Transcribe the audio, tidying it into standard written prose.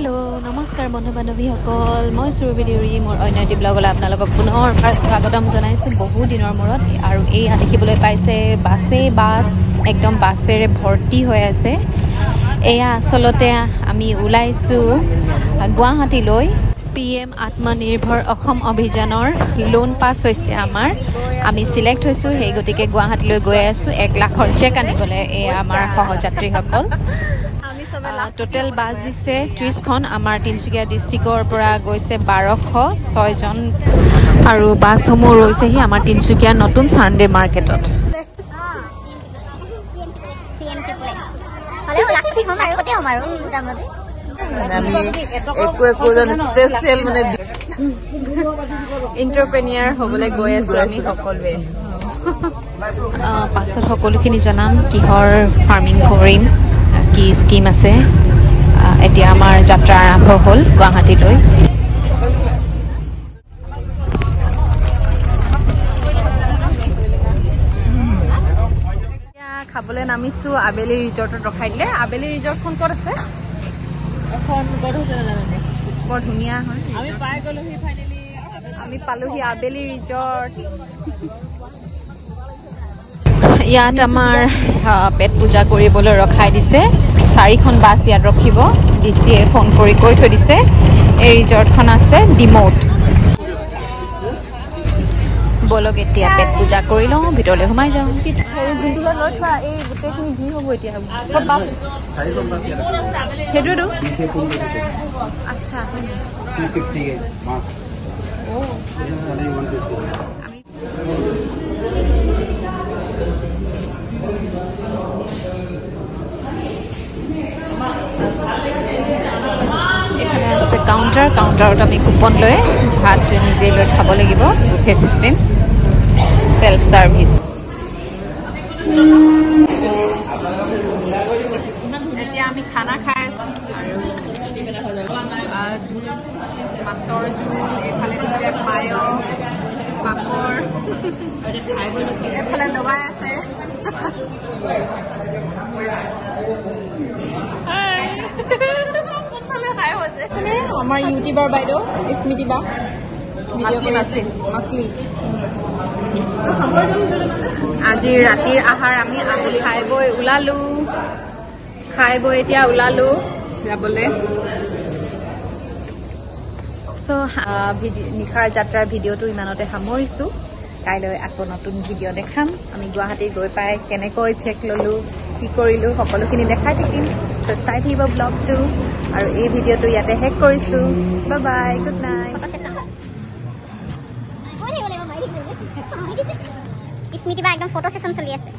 hello नमस्कार बंधु बान्धवीসকল মই সুৰভি দেউৰী মোৰ অন্য এটি ব্লগলৈ আপোনালোকক পুনৰ স্বাগতম জনাইছো বহু দিনৰ মূৰত আৰু এয়া দেখিবলৈ পাইছে বাছ একদম বাছেৰে ভৰ্তি হৈ আছে এয়া আসলতে আমি ওলাইছো গুৱাহাটীলৈ PM আত্মনিৰ্ভৰ অসম অভিযানৰ লোন পাস হৈছে আমাৰ আমি সিলেক্ট হৈছো হেই গতিকে গুৱাহাটীলৈ গৈ আছো 1 লাখৰ চেক আনিবলৈ এয়া আমাৰ সহযাত্ৰীসকল Total bus দিছে 30 খন আমাৰ তিনচুকীয়া ডিস্ট্ৰিক্টৰ পৰা গৈছে 1206 জন আৰু বাছসমূহ ৰৈছেহি আমাৰ তিনচুকীয়া নতুন সানডে মাৰ্কেটত এন্টাৰপ্ৰেনিয়াৰ হ'বলৈ গৈ আছো আমি সকলোৱে পাছত সকলোখিনি জনাম কিহৰ ফাৰ্মিং কৰিম কি স্কিম আছে এতিয়া আমাৰ যাত্ৰা আৰম্ভ হ'ল গুৱাহাটীলৈ খাবলৈ নামিছো আবেলি ৰিজৰ্টত ৰখাই দিলে আবেলি ৰিজৰ্টখন ক'ত আছে এখন বৰ ধুনীয়া হয় আমি পালোহি আবেলি ৰিজৰ্ট ইয়াত আমাৰ পেট পূজা কৰিবলৈ ৰখাই দিছে 4খন বাছ ইয়াত ৰখিব ডিচিয়ে ফোন কৰি কৈ থৈ দিছে এই ৰিজৰ্টখন আছে ডিমোট বলক এতিয়া পেট পূজা কৰি লওঁ ভিতৰলৈ সোমাই যাওঁ জিন্টুলা লৈ থোৱা এই গোটেইখিনি ভিৰ হ'ব এতিয়া সব বাছ 4খন বাছ সেইটোতো আচ্ছা 258 বাছ ও এখানে আছে কাউন্টাৰত আমি কুপন লৈ ভাত নিজে লৈ খাব লাগিব বুফে সিস্টেম সেলফ সার্ভিস এতিয়া আমি খানা খাই আছো আৰু জুল মাছৰ জুল এফালে দিছে পায়স পাপৰ আৰু খাইবলৈ এফালে দবাই আছে আমাৰ ইউটিউবাৰ বাইদেউ স্মৃতি বা ভিডিঅ' কৰিছে মাছলি আজি ৰাতিৰ আহাৰ আমি আবেলি খাই বৈ এতিয়া ওলালো যাবলৈ নিশাৰ যাত্ৰাৰ ভিডিঅ'টো ইমানতে সামৰিছো কাইলৈ আকৌ নতুন ভিডিঅ' দেখাম আমি গুৱাহাটী গৈ পাই কেনেকৈ চেক ললো কি কৰিলো সকলোখিনি দেখাই থাকিম চাই থাকিব ব্লগটো আৰু এই ভিডিঅ'টো ইয়াতে শেষ কৰিছো বাই বাই গুড নাইট স্মৃতি বা একদম ফটো সেশন চলি আছে